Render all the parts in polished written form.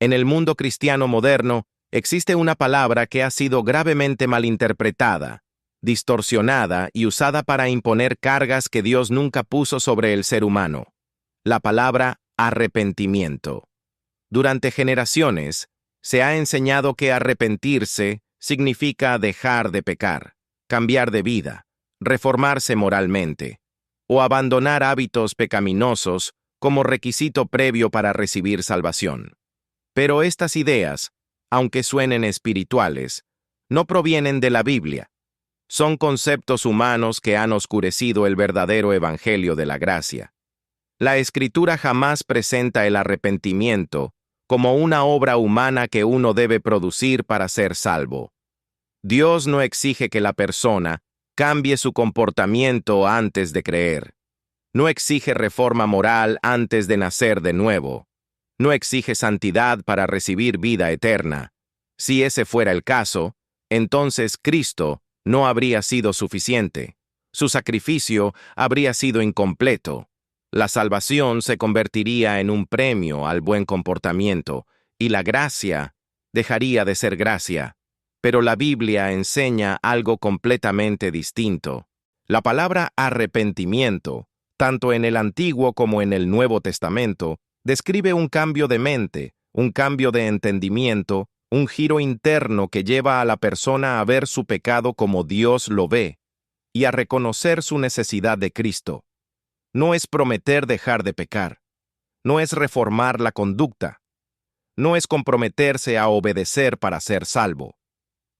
En el mundo cristiano moderno, existe una palabra que ha sido gravemente malinterpretada, distorsionada y usada para imponer cargas que Dios nunca puso sobre el ser humano. La palabra arrepentimiento. Durante generaciones, se ha enseñado que arrepentirse significa dejar de pecar, cambiar de vida, reformarse moralmente, o abandonar hábitos pecaminosos como requisito previo para recibir salvación. Pero estas ideas, aunque suenen espirituales, no provienen de la Biblia. Son conceptos humanos que han oscurecido el verdadero evangelio de la gracia. La Escritura jamás presenta el arrepentimiento como una obra humana que uno debe producir para ser salvo. Dios no exige que la persona cambie su comportamiento antes de creer. No exige reforma moral antes de nacer de nuevo. No exige santidad para recibir vida eterna. Si ese fuera el caso, entonces Cristo no habría sido suficiente. Su sacrificio habría sido incompleto. La salvación se convertiría en un premio al buen comportamiento, y la gracia dejaría de ser gracia. Pero la Biblia enseña algo completamente distinto. La palabra arrepentimiento, tanto en el Antiguo como en el Nuevo Testamento, describe un cambio de mente, un cambio de entendimiento, un giro interno que lleva a la persona a ver su pecado como Dios lo ve y a reconocer su necesidad de Cristo. No es prometer dejar de pecar, no es reformar la conducta, no es comprometerse a obedecer para ser salvo.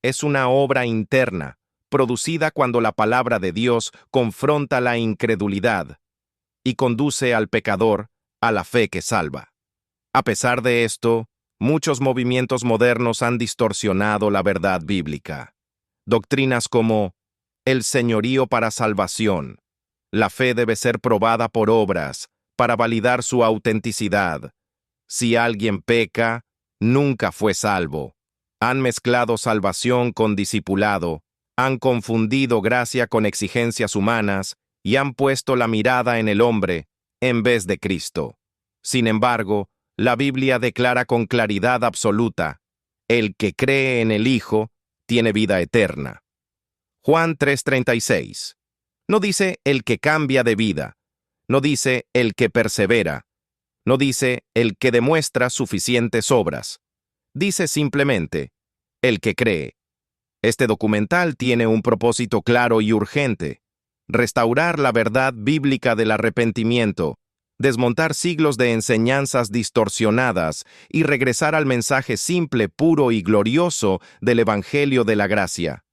Es una obra interna, producida cuando la palabra de Dios confronta la incredulidad y conduce al pecador a la fe que salva. A pesar de esto, muchos movimientos modernos han distorsionado la verdad bíblica. Doctrinas como el señorío para salvación, la fe debe ser probada por obras para validar su autenticidad. Si alguien peca, nunca fue salvo. Han mezclado salvación con discipulado, han confundido gracia con exigencias humanas y han puesto la mirada en el hombre en vez de Cristo. Sin embargo, la Biblia declara con claridad absoluta: el que cree en el Hijo tiene vida eterna. Juan 3:36. No dice el que cambia de vida, no dice el que persevera, no dice el que demuestra suficientes obras. Dice simplemente el que cree. Este documental tiene un propósito claro y urgente: restaurar la verdad bíblica del arrepentimiento, desmontar siglos de enseñanzas distorsionadas y regresar al mensaje simple, puro y glorioso del Evangelio de la gracia.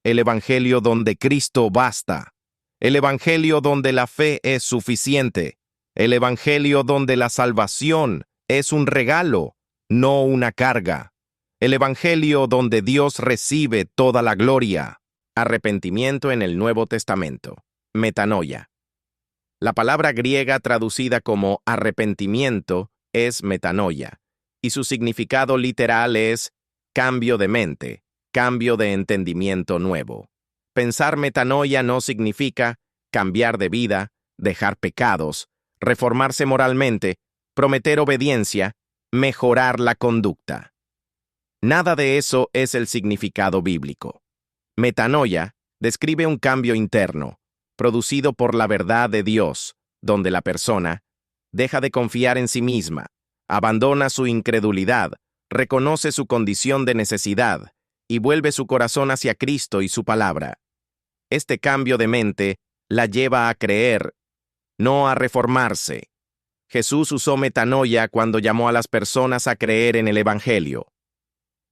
El Evangelio donde Cristo basta. El Evangelio donde la fe es suficiente. El Evangelio donde la salvación es un regalo, no una carga. El Evangelio donde Dios recibe toda la gloria. Arrepentimiento en el Nuevo Testamento. Metanoia. La palabra griega traducida como arrepentimiento es metanoia, y su significado literal es cambio de mente, cambio de entendimiento nuevo. Pensar metanoia no significa cambiar de vida, dejar pecados, reformarse moralmente, prometer obediencia, mejorar la conducta. Nada de eso es el significado bíblico. Metanoia describe un cambio interno, producido por la verdad de Dios, donde la persona deja de confiar en sí misma, abandona su incredulidad, reconoce su condición de necesidad y vuelve su corazón hacia Cristo y su palabra. Este cambio de mente la lleva a creer, no a reformarse. Jesús usó metanoia cuando llamó a las personas a creer en el Evangelio.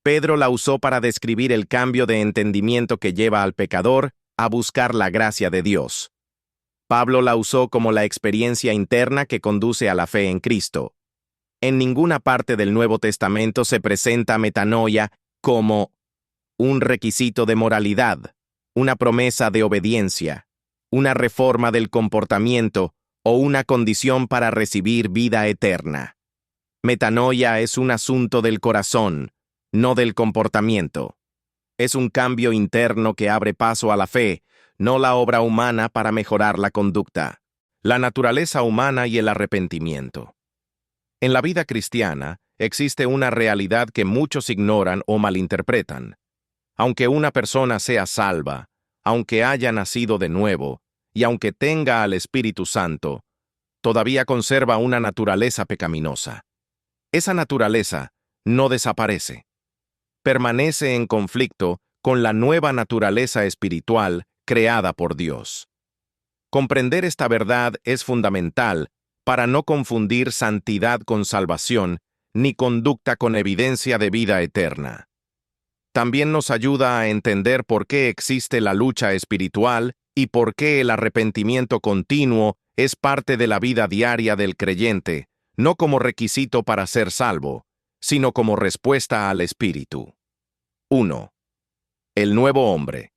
Pedro la usó para describir el cambio de entendimiento que lleva al pecador a buscar la gracia de Dios. Pablo la usó como la experiencia interna que conduce a la fe en Cristo. En ninguna parte del Nuevo Testamento se presenta metanoia como un requisito de moralidad, una promesa de obediencia, una reforma del comportamiento o una condición para recibir vida eterna. Metanoia es un asunto del corazón, no del comportamiento. Es un cambio interno que abre paso a la fe, no la obra humana para mejorar la conducta. La naturaleza humana y el arrepentimiento. En la vida cristiana, existe una realidad que muchos ignoran o malinterpretan. Aunque una persona sea salva, aunque haya nacido de nuevo, y aunque tenga al Espíritu Santo, todavía conserva una naturaleza pecaminosa. Esa naturaleza no desaparece. Permanece en conflicto con la nueva naturaleza espiritual creada por Dios. Comprender esta verdad es fundamental para no confundir santidad con salvación, ni conducta con evidencia de vida eterna. También nos ayuda a entender por qué existe la lucha espiritual y por qué el arrepentimiento continuo es parte de la vida diaria del creyente, no como requisito para ser salvo, sino como respuesta al Espíritu. 1. El nuevo hombre.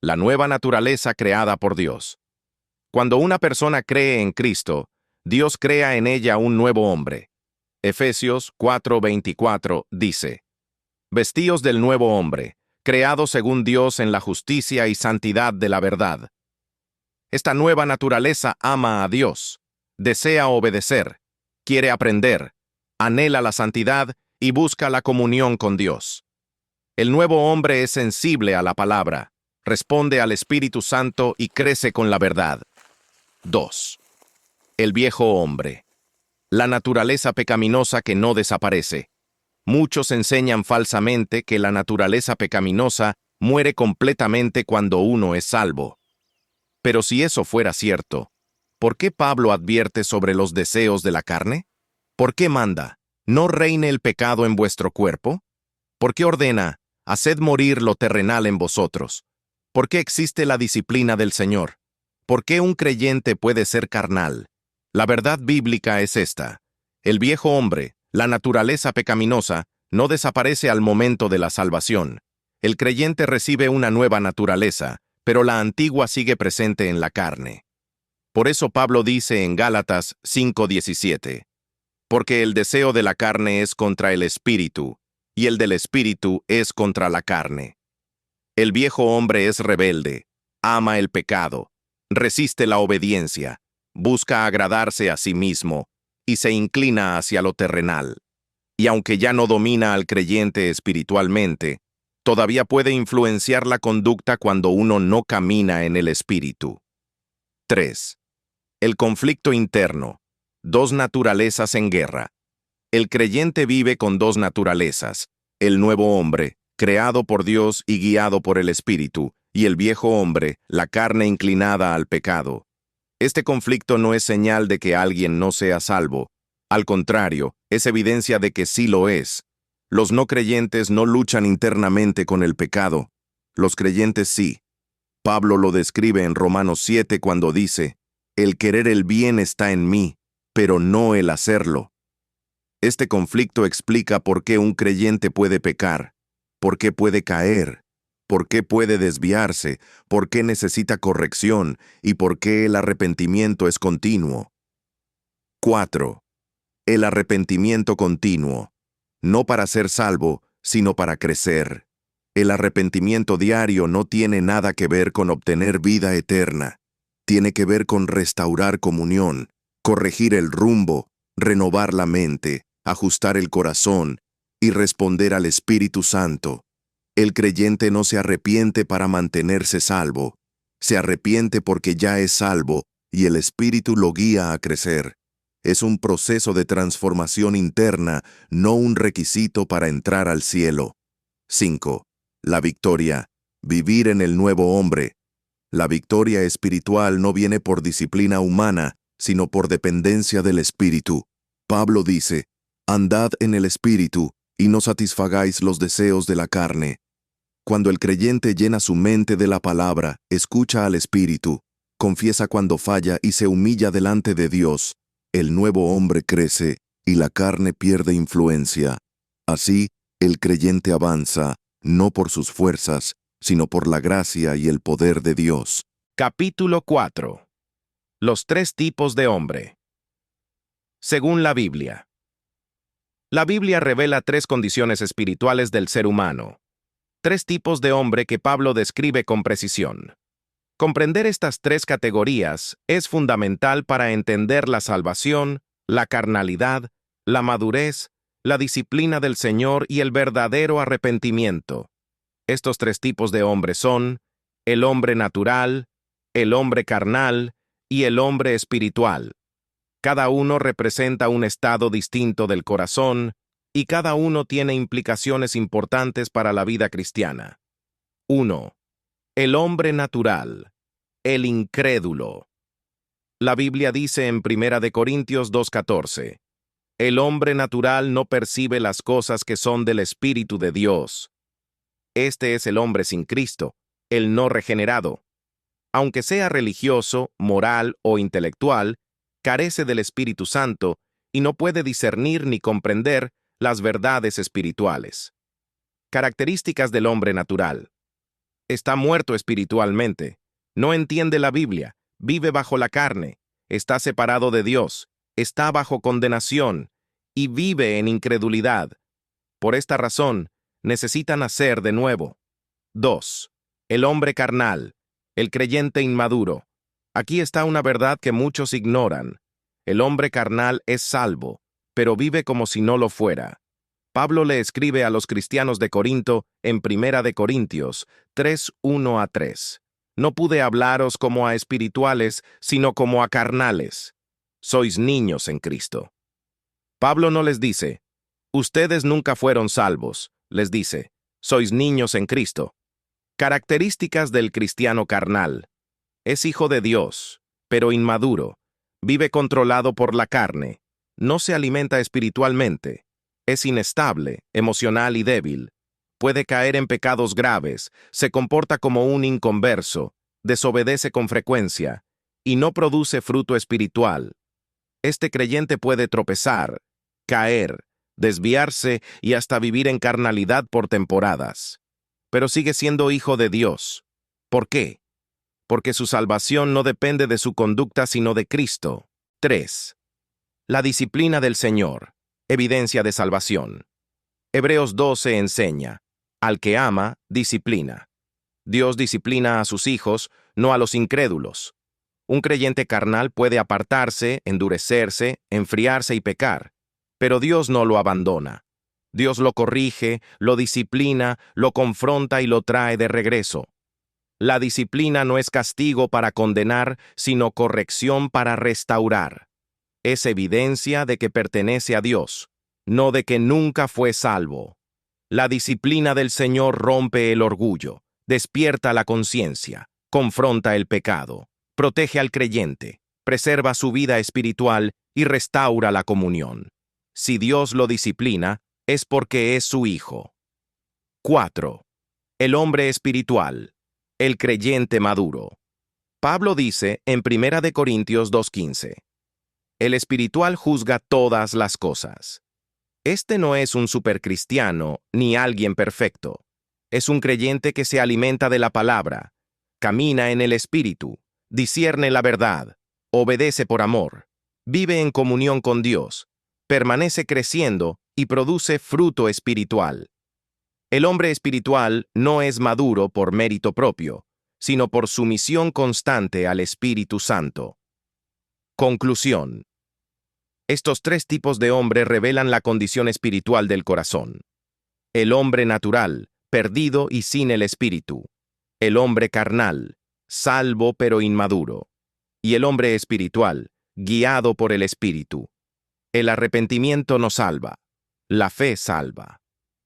La nueva naturaleza creada por Dios. Cuando una persona cree en Cristo, Dios crea en ella un nuevo hombre. Efesios 4:24 dice: Vestíos del nuevo hombre, creado según Dios en la justicia y santidad de la verdad. Esta nueva naturaleza ama a Dios, desea obedecer, quiere aprender, anhela la santidad y busca la comunión con Dios. El nuevo hombre es sensible a la palabra, responde al Espíritu Santo y crece con la verdad. 2. El viejo hombre. La naturaleza pecaminosa que no desaparece. Muchos enseñan falsamente que la naturaleza pecaminosa muere completamente cuando uno es salvo. Pero si eso fuera cierto, ¿por qué Pablo advierte sobre los deseos de la carne? ¿Por qué manda, no reine el pecado en vuestro cuerpo? ¿Por qué ordena, haced morir lo terrenal en vosotros? ¿Por qué existe la disciplina del Señor? ¿Por qué un creyente puede ser carnal? La verdad bíblica es esta: el viejo hombre, la naturaleza pecaminosa, no desaparece al momento de la salvación. El creyente recibe una nueva naturaleza, pero la antigua sigue presente en la carne. Por eso Pablo dice en Gálatas 5:17: porque el deseo de la carne es contra el espíritu, y el del espíritu es contra la carne. El viejo hombre es rebelde, ama el pecado, resiste la obediencia, busca agradarse a sí mismo, y se inclina hacia lo terrenal. Y aunque ya no domina al creyente espiritualmente, todavía puede influenciar la conducta cuando uno no camina en el espíritu. 3. El conflicto interno. Dos naturalezas en guerra. El creyente vive con dos naturalezas: el nuevo hombre, creado por Dios y guiado por el Espíritu, y el viejo hombre, la carne inclinada al pecado. Este conflicto no es señal de que alguien no sea salvo. Al contrario, es evidencia de que sí lo es. Los no creyentes no luchan internamente con el pecado. Los creyentes sí. Pablo lo describe en Romanos 7 cuando dice: el querer el bien está en mí, pero no el hacerlo. Este conflicto explica por qué un creyente puede pecar, por qué puede caer, por qué puede desviarse, por qué necesita corrección y por qué el arrepentimiento es continuo. 4. El arrepentimiento continuo. No para ser salvo, sino para crecer. El arrepentimiento diario no tiene nada que ver con obtener vida eterna. Tiene que ver con restaurar comunión, corregir el rumbo, renovar la mente, ajustar el corazón y responder al Espíritu Santo. El creyente no se arrepiente para mantenerse salvo. Se arrepiente porque ya es salvo y el Espíritu lo guía a crecer. Es un proceso de transformación interna, no un requisito para entrar al cielo. 5. La victoria. Vivir en el nuevo hombre. La victoria espiritual no viene por disciplina humana, sino por dependencia del Espíritu. Pablo dice: andad en el Espíritu y no satisfagáis los deseos de la carne. Cuando el creyente llena su mente de la palabra, escucha al Espíritu, confiesa cuando falla y se humilla delante de Dios, el nuevo hombre crece y la carne pierde influencia. Así, el creyente avanza, no por sus fuerzas, sino por la gracia y el poder de Dios. Capítulo 4. Los tres tipos de hombre. Según la Biblia. La Biblia revela tres condiciones espirituales del ser humano. Tres tipos de hombre que Pablo describe con precisión. Comprender estas tres categorías es fundamental para entender la salvación, la carnalidad, la madurez la disciplina del Señor y el verdadero arrepentimiento. Estos tres tipos de hombres son el hombre natural, el hombre carnal y el hombre espiritual. Cada uno representa un estado distinto del corazón y cada uno tiene implicaciones importantes para la vida cristiana. 1. El hombre natural, el incrédulo. La Biblia dice en 1 Corintios 2:14, el hombre natural no percibe las cosas que son del Espíritu de Dios. Este es el hombre sin Cristo, el no regenerado. Aunque sea religioso, moral o intelectual, carece del Espíritu Santo y no puede discernir ni comprender las verdades espirituales. Características del hombre natural. Está muerto espiritualmente, no entiende la Biblia, vive bajo la carne, está separado de Dios, está bajo condenación y vive en incredulidad. Por esta razón, necesita nacer de nuevo. 2. El hombre carnal, el creyente inmaduro. Aquí está una verdad que muchos ignoran. El hombre carnal es salvo, pero vive como si no lo fuera. Pablo le escribe a los cristianos de Corinto en 1 Corintios 3:1-3. No pude hablaros como a espirituales, sino como a carnales. Sois niños en Cristo. Pablo no les dice, ustedes nunca fueron salvos. Les dice, sois niños en Cristo. Características del cristiano carnal. Es hijo de Dios, pero inmaduro. Vive controlado por la carne. No se alimenta espiritualmente. Es inestable, emocional y débil. Puede caer en pecados graves, se comporta como un inconverso, desobedece con frecuencia y no produce fruto espiritual. Este creyente puede tropezar, caer, desviarse y hasta vivir en carnalidad por temporadas. Pero sigue siendo hijo de Dios. ¿Por qué? Porque su salvación no depende de su conducta sino de Cristo. 3. La disciplina del Señor, evidencia de salvación. Hebreos 12 enseña, al que ama, disciplina. Dios disciplina a sus hijos, no a los incrédulos. Un creyente carnal puede apartarse, endurecerse, enfriarse y pecar, pero Dios no lo abandona. Dios lo corrige, lo disciplina, lo confronta y lo trae de regreso. La disciplina no es castigo para condenar, sino corrección para restaurar. Es evidencia de que pertenece a Dios, no de que nunca fue salvo. La disciplina del Señor rompe el orgullo, despierta la conciencia, confronta el pecado, protege al creyente, preserva su vida espiritual y restaura la comunión. Si Dios lo disciplina, es porque es su Hijo. 4. El hombre espiritual, el creyente maduro. Pablo dice en 1 Corintios 2:15, el espiritual juzga todas las cosas. Este no es un supercristiano ni alguien perfecto. Es un creyente que se alimenta de la palabra, camina en el espíritu, discierne la verdad, obedece por amor, vive en comunión con Dios, permanece creciendo y produce fruto espiritual. El hombre espiritual no es maduro por mérito propio, sino por sumisión constante al Espíritu Santo. Conclusión. Estos tres tipos de hombre revelan la condición espiritual del corazón. El hombre natural, perdido y sin el Espíritu. El hombre carnal, salvo pero inmaduro. Y el hombre espiritual, guiado por el Espíritu. El arrepentimiento no salva. La fe salva.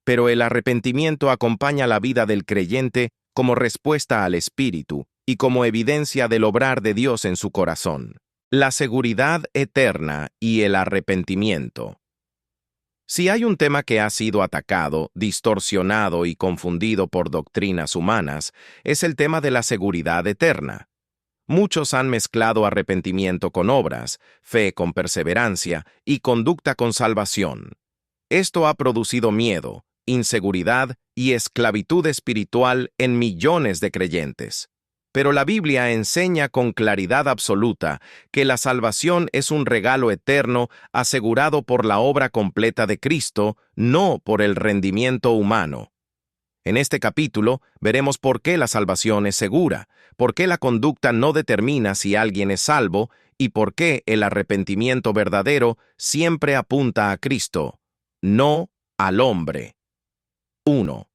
Pero el arrepentimiento acompaña la vida del creyente como respuesta al Espíritu y como evidencia del obrar de Dios en su corazón. La seguridad eterna y el arrepentimiento. Si hay un tema que ha sido atacado, distorsionado y confundido por doctrinas humanas, es el tema de la seguridad eterna. Muchos han mezclado arrepentimiento con obras, fe con perseverancia y conducta con salvación. Esto ha producido miedo, inseguridad y esclavitud espiritual en millones de creyentes. Pero la Biblia enseña con claridad absoluta que la salvación es un regalo eterno asegurado por la obra completa de Cristo, no por el rendimiento humano. En este capítulo veremos por qué la salvación es segura, por qué la conducta no determina si alguien es salvo y por qué el arrepentimiento verdadero siempre apunta a Cristo. no al hombre. 1.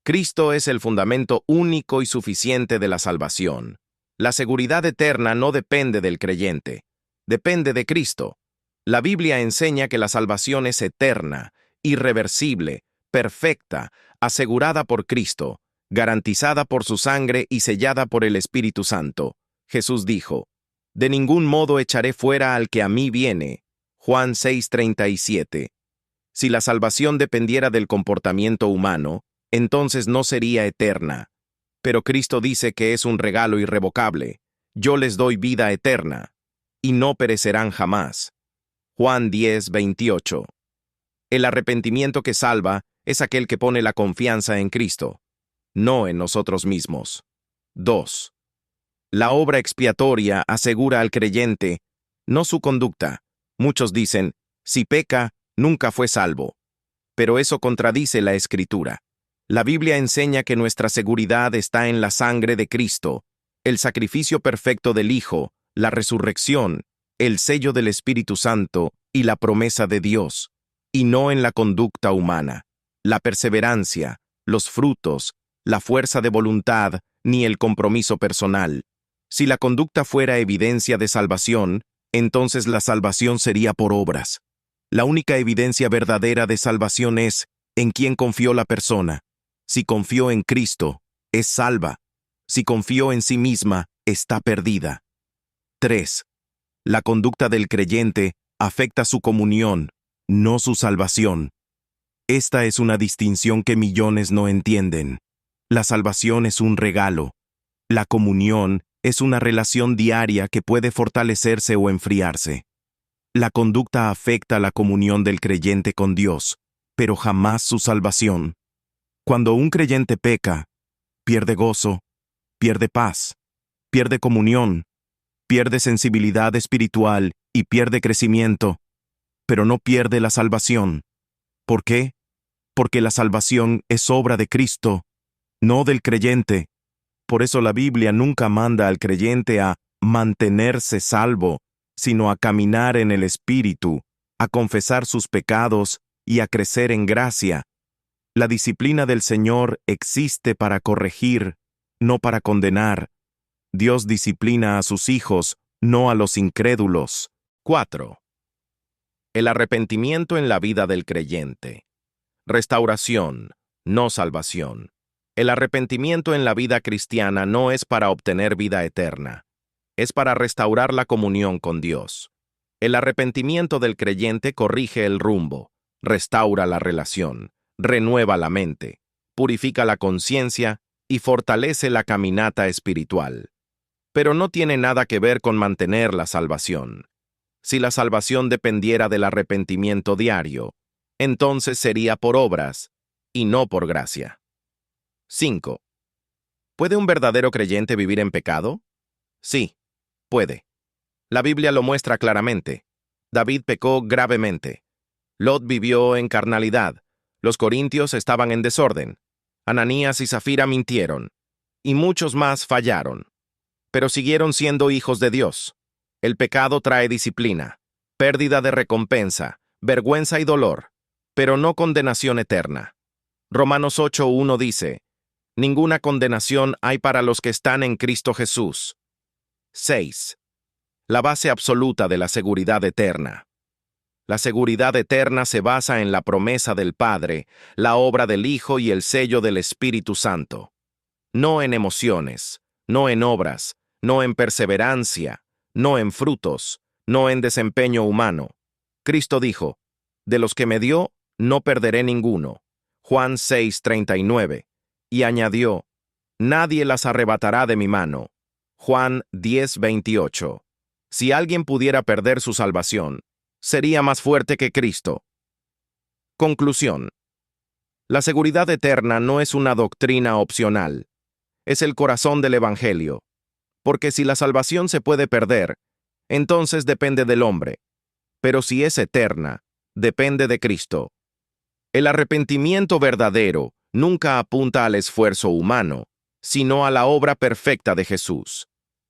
Cristo es el fundamento único y suficiente de la salvación. La seguridad eterna no depende del creyente, depende de Cristo. La Biblia enseña que la salvación es eterna, irreversible, perfecta, asegurada por Cristo, garantizada por su sangre y sellada por el Espíritu Santo. Jesús dijo, «De ningún modo echaré fuera al que a mí viene». Juan 6:37. Si la salvación dependiera del comportamiento humano, entonces no sería eterna. Pero Cristo dice que es un regalo irrevocable. Yo les doy vida eterna, y no perecerán jamás. Juan 10:28. El arrepentimiento que salva es aquel que pone la confianza en Cristo, no en nosotros mismos. 2. La obra expiatoria asegura al creyente, no su conducta. Muchos dicen, si peca, nunca fue salvo. Pero eso contradice la Escritura. La Biblia enseña que nuestra seguridad está en la sangre de Cristo, el sacrificio perfecto del Hijo, la resurrección, el sello del Espíritu Santo y la promesa de Dios, y no en la conducta humana, la perseverancia, los frutos, la fuerza de voluntad, ni el compromiso personal. Si la conducta fuera evidencia de salvación, entonces la salvación sería por obras. La única evidencia verdadera de salvación es en quién confió la persona. Si confió en Cristo, es salva. Si confió en sí misma, está perdida. 3. La conducta del creyente afecta su comunión, no su salvación. Esta es una distinción que millones no entienden. La salvación es un regalo. La comunión es una relación diaria que puede fortalecerse o enfriarse. La conducta afecta la comunión del creyente con Dios, pero jamás su salvación. Cuando un creyente peca, pierde gozo, pierde paz, pierde comunión, pierde sensibilidad espiritual y pierde crecimiento, pero no pierde la salvación. ¿Por qué? Porque la salvación es obra de Cristo, no del creyente. Por eso la Biblia nunca manda al creyente a mantenerse salvo, sino a caminar en el Espíritu, a confesar sus pecados y a crecer en gracia. La disciplina del Señor existe para corregir, no para condenar. Dios disciplina a sus hijos, no a los incrédulos. 4. El arrepentimiento en la vida del creyente. Restauración, no salvación. El arrepentimiento en la vida cristiana no es para obtener vida eterna. Es para restaurar la comunión con Dios. El arrepentimiento del creyente corrige el rumbo, restaura la relación, renueva la mente, purifica la conciencia y fortalece la caminata espiritual. Pero no tiene nada que ver con mantener la salvación. Si la salvación dependiera del arrepentimiento diario, entonces sería por obras y no por gracia. 5. ¿Puede un verdadero creyente vivir en pecado? Sí, puede. La Biblia lo muestra claramente. David pecó gravemente. Lot vivió en carnalidad. Los corintios estaban en desorden. Ananías y Zafira mintieron. Y muchos más fallaron. Pero siguieron siendo hijos de Dios. El pecado trae disciplina, pérdida de recompensa, vergüenza y dolor, pero no condenación eterna. Romanos 8:1 dice, «Ninguna condenación hay para los que están en Cristo Jesús». 6. La base absoluta de la seguridad eterna. La seguridad eterna se basa en la promesa del Padre, la obra del Hijo y el sello del Espíritu Santo. No en emociones, no en obras, no en perseverancia, no en frutos, no en desempeño humano. Cristo dijo, «De los que me dio, no perderé ninguno». Juan 6:39. Y añadió, «Nadie las arrebatará de mi mano». Juan 10:28. Si alguien pudiera perder su salvación, sería más fuerte que Cristo. Conclusión. La seguridad eterna no es una doctrina opcional. Es el corazón del Evangelio. Porque si la salvación se puede perder, entonces depende del hombre. Pero si es eterna, depende de Cristo. El arrepentimiento verdadero nunca apunta al esfuerzo humano, sino a la obra perfecta de Jesús.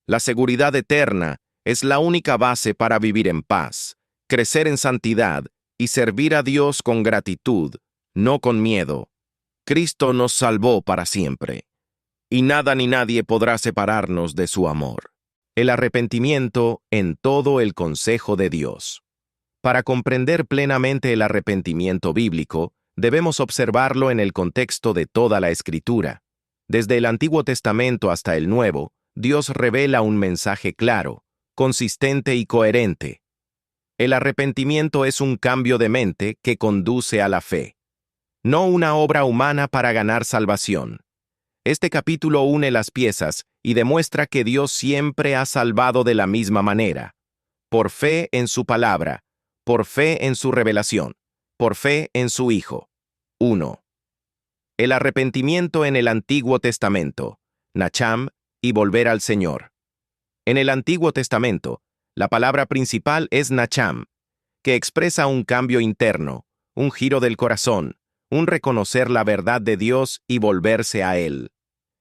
La seguridad eterna es la única base para vivir en paz, crecer en santidad y servir a Dios con gratitud, no con miedo. Cristo nos salvó para siempre, y nada ni nadie podrá separarnos de su amor. El arrepentimiento en todo el consejo de Dios. Para comprender plenamente el arrepentimiento bíblico, debemos observarlo en el contexto de toda la Escritura. Desde el Antiguo Testamento hasta el Nuevo, Dios revela un mensaje claro, consistente y coherente. El arrepentimiento es un cambio de mente que conduce a la fe, no una obra humana para ganar salvación. Este capítulo une las piezas y demuestra que Dios siempre ha salvado de la misma manera, por fe en su palabra, por fe en su revelación, por fe en su Hijo. 1. El arrepentimiento en el Antiguo Testamento, Nacham y volver al Señor. En el Antiguo Testamento, la palabra principal es Nacham, que expresa un cambio interno, un giro del corazón, un reconocer la verdad de Dios y volverse a Él.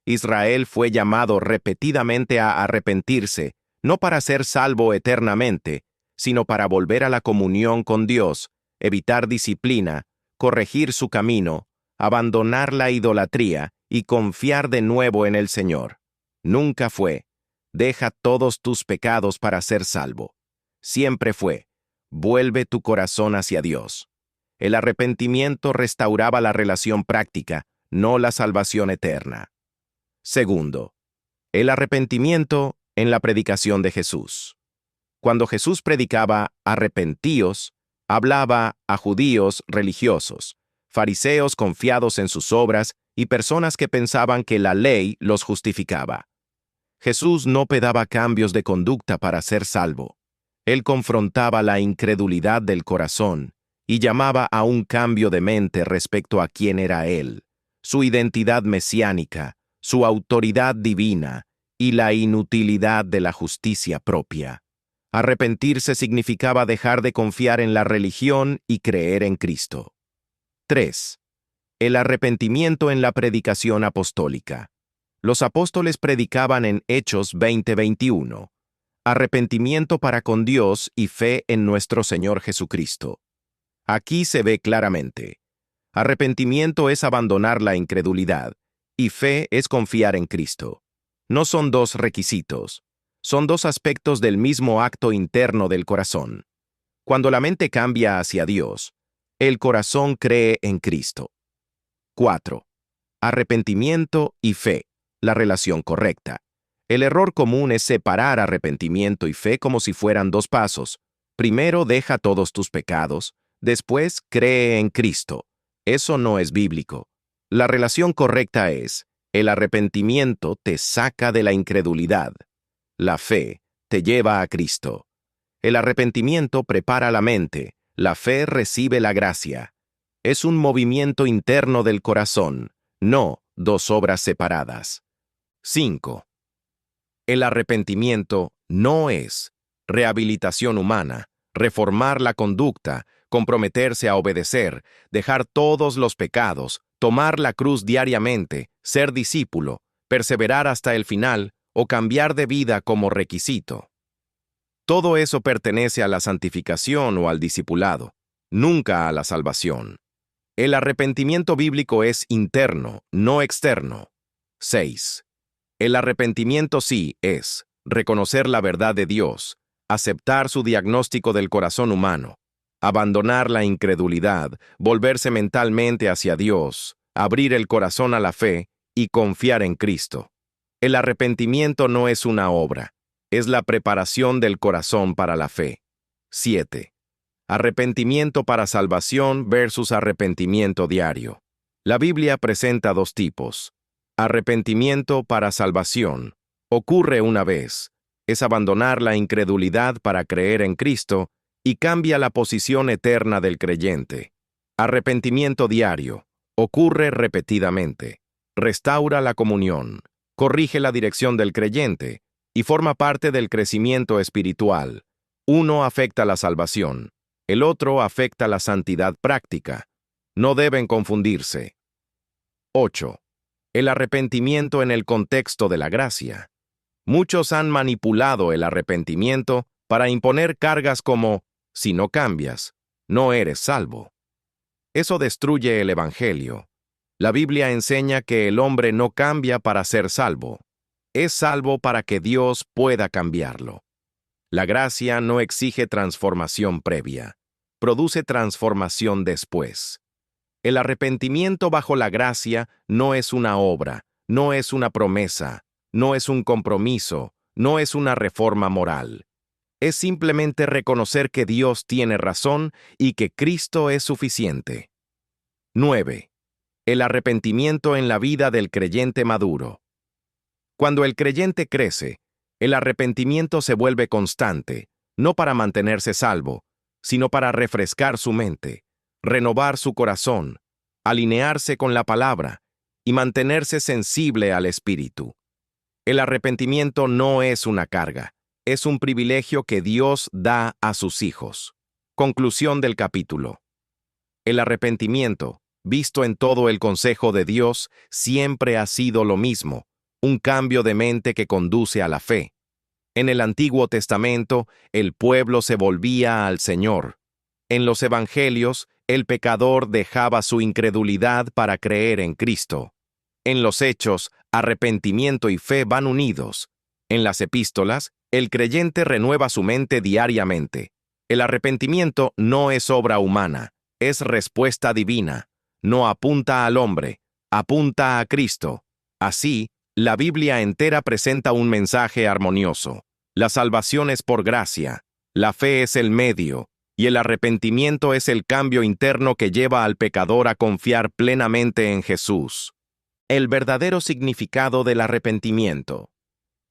Israel fue llamado repetidamente a arrepentirse, no para ser salvo eternamente, sino para volver a la comunión con Dios, evitar disciplina, corregir su camino, abandonar la idolatría y confiar de nuevo en el Señor. Nunca fue, deja todos tus pecados para ser salvo. Siempre fue, vuelve tu corazón hacia Dios. El arrepentimiento restauraba la relación práctica, no la salvación eterna. Segundo, el arrepentimiento en la predicación de Jesús. Cuando Jesús predicaba arrepentíos, hablaba a judíos religiosos, fariseos confiados en sus obras y personas que pensaban que la ley los justificaba. Jesús no pedaba cambios de conducta para ser salvo. Él confrontaba la incredulidad del corazón y llamaba a un cambio de mente respecto a quién era Él, su identidad mesiánica, su autoridad divina y la inutilidad de la justicia propia. Arrepentirse significaba dejar de confiar en la religión y creer en Cristo. 3. El arrepentimiento en la predicación apostólica. Los apóstoles predicaban en Hechos 20:21. Arrepentimiento para con Dios y fe en nuestro Señor Jesucristo. Aquí se ve claramente. Arrepentimiento es abandonar la incredulidad, y fe es confiar en Cristo. No son dos requisitos, son dos aspectos del mismo acto interno del corazón. Cuando la mente cambia hacia Dios, el corazón cree en Cristo. 4. Arrepentimiento y fe, la relación correcta. El error común es separar arrepentimiento y fe como si fueran dos pasos. Primero deja todos tus pecados, después cree en Cristo. Eso no es bíblico. La relación correcta es, el arrepentimiento te saca de la incredulidad. La fe te lleva a Cristo. El arrepentimiento prepara la mente, la fe recibe la gracia. Es un movimiento interno del corazón, no dos obras separadas. 5. El arrepentimiento no es rehabilitación humana, reformar la conducta, comprometerse a obedecer, dejar todos los pecados, tomar la cruz diariamente, ser discípulo, perseverar hasta el final o cambiar de vida como requisito. Todo eso pertenece a la santificación o al discipulado, nunca a la salvación. El arrepentimiento bíblico es interno, no externo. 6. El arrepentimiento sí es reconocer la verdad de Dios, aceptar su diagnóstico del corazón humano, abandonar la incredulidad, volverse mentalmente hacia Dios, abrir el corazón a la fe y confiar en Cristo. El arrepentimiento no es una obra, es la preparación del corazón para la fe. 7. Arrepentimiento para salvación versus arrepentimiento diario. La Biblia presenta dos tipos. Arrepentimiento para salvación. Ocurre una vez. Es abandonar la incredulidad para creer en Cristo y cambia la posición eterna del creyente. Arrepentimiento diario. Ocurre repetidamente. Restaura la comunión. Corrige la dirección del creyente y forma parte del crecimiento espiritual. Uno afecta la salvación. El otro afecta la santidad práctica. No deben confundirse. 8. El arrepentimiento en el contexto de la gracia. Muchos han manipulado el arrepentimiento para imponer cargas como, si no cambias, no eres salvo. Eso destruye el Evangelio. La Biblia enseña que el hombre no cambia para ser salvo. Es salvo para que Dios pueda cambiarlo. La gracia no exige transformación previa. Produce transformación después. El arrepentimiento bajo la gracia no es una obra, no es una promesa, no es un compromiso, no es una reforma moral. Es simplemente reconocer que Dios tiene razón y que Cristo es suficiente. 9. El arrepentimiento en la vida del creyente maduro. Cuando el creyente crece, el arrepentimiento se vuelve constante, no para mantenerse salvo, sino para refrescar su mente, renovar su corazón, alinearse con la palabra y mantenerse sensible al Espíritu. El arrepentimiento no es una carga, es un privilegio que Dios da a sus hijos. Conclusión del capítulo. El arrepentimiento, visto en todo el consejo de Dios, siempre ha sido lo mismo, un cambio de mente que conduce a la fe. En el Antiguo Testamento, el pueblo se volvía al Señor. En los Evangelios, el pecador dejaba su incredulidad para creer en Cristo. En los Hechos, arrepentimiento y fe van unidos. En las epístolas, el creyente renueva su mente diariamente. El arrepentimiento no es obra humana, es respuesta divina. No apunta al hombre, apunta a Cristo. Así, la Biblia entera presenta un mensaje armonioso. La salvación es por gracia, la fe es el medio, y el arrepentimiento es el cambio interno que lleva al pecador a confiar plenamente en Jesús. El verdadero significado del arrepentimiento.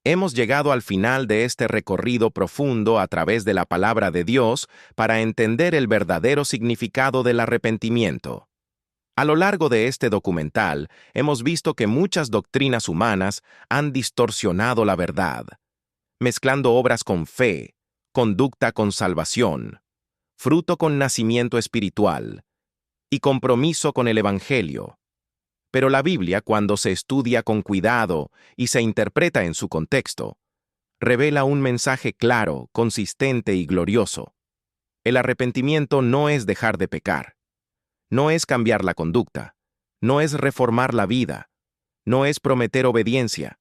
Hemos llegado al final de este recorrido profundo a través de la palabra de Dios para entender el verdadero significado del arrepentimiento. A lo largo de este documental, hemos visto que muchas doctrinas humanas han distorsionado la verdad, mezclando obras con fe, conducta con salvación, fruto con nacimiento espiritual y compromiso con el Evangelio. Pero la Biblia, cuando se estudia con cuidado y se interpreta en su contexto, revela un mensaje claro, consistente y glorioso. El arrepentimiento no es dejar de pecar, no es cambiar la conducta, no es reformar la vida, no es prometer obediencia,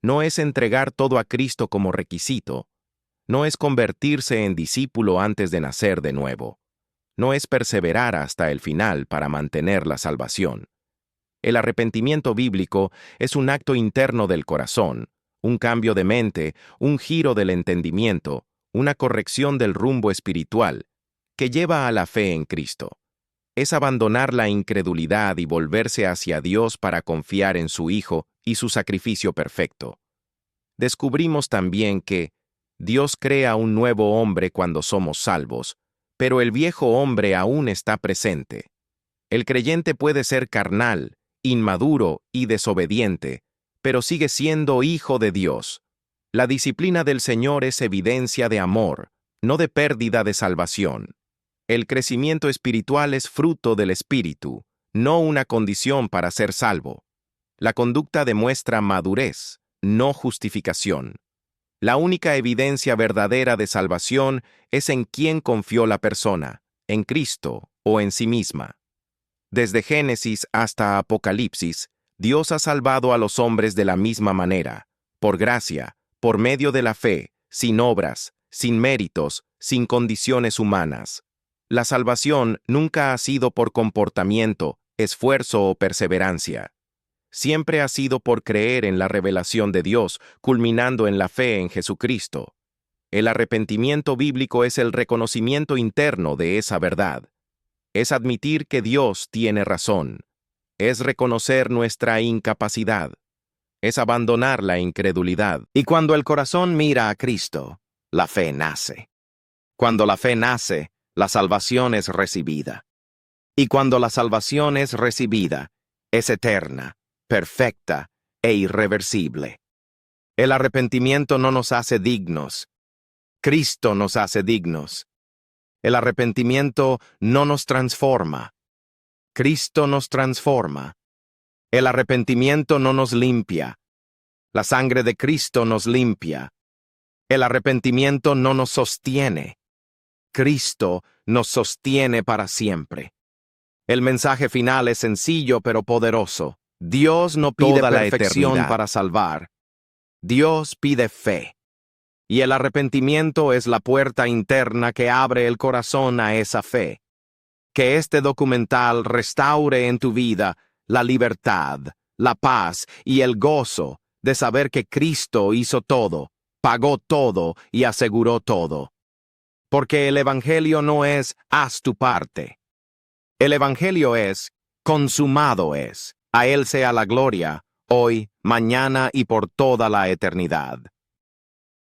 no es entregar todo a Cristo como requisito, no es convertirse en discípulo antes de nacer de nuevo, no es perseverar hasta el final para mantener la salvación. El arrepentimiento bíblico es un acto interno del corazón, un cambio de mente, un giro del entendimiento, una corrección del rumbo espiritual, que lleva a la fe en Cristo. Es abandonar la incredulidad y volverse hacia Dios para confiar en su Hijo y su sacrificio perfecto. Descubrimos también que Dios crea un nuevo hombre cuando somos salvos, pero el viejo hombre aún está presente. El creyente puede ser carnal, inmaduro y desobediente, pero sigue siendo hijo de Dios. La disciplina del Señor es evidencia de amor, no de pérdida de salvación. El crecimiento espiritual es fruto del Espíritu, no una condición para ser salvo. La conducta demuestra madurez, no justificación. La única evidencia verdadera de salvación es en quién confió la persona, en Cristo o en sí misma. Desde Génesis hasta Apocalipsis, Dios ha salvado a los hombres de la misma manera, por gracia, por medio de la fe, sin obras, sin méritos, sin condiciones humanas. La salvación nunca ha sido por comportamiento, esfuerzo o perseverancia. Siempre ha sido por creer en la revelación de Dios, culminando en la fe en Jesucristo. El arrepentimiento bíblico es el reconocimiento interno de esa verdad. Es admitir que Dios tiene razón. Es reconocer nuestra incapacidad. Es abandonar la incredulidad. Y cuando el corazón mira a Cristo, la fe nace. Cuando la fe nace, la salvación es recibida. Y cuando la salvación es recibida, es eterna, perfecta e irreversible. El arrepentimiento no nos hace dignos. Cristo nos hace dignos. El arrepentimiento no nos transforma. Cristo nos transforma. El arrepentimiento no nos limpia. La sangre de Cristo nos limpia. El arrepentimiento no nos sostiene. Cristo nos sostiene para siempre. El mensaje final es sencillo pero poderoso. Dios no pide Toda la perfección eternidad. para salvar. Dios pide fe. Y el arrepentimiento es la puerta interna que abre el corazón a esa fe. Que este documental restaure en tu vida la libertad, la paz y el gozo de saber que Cristo hizo todo, pagó todo y aseguró todo. Porque el Evangelio no es haz tu parte. El Evangelio es consumado es. A Él sea la gloria, hoy, mañana y por toda la eternidad.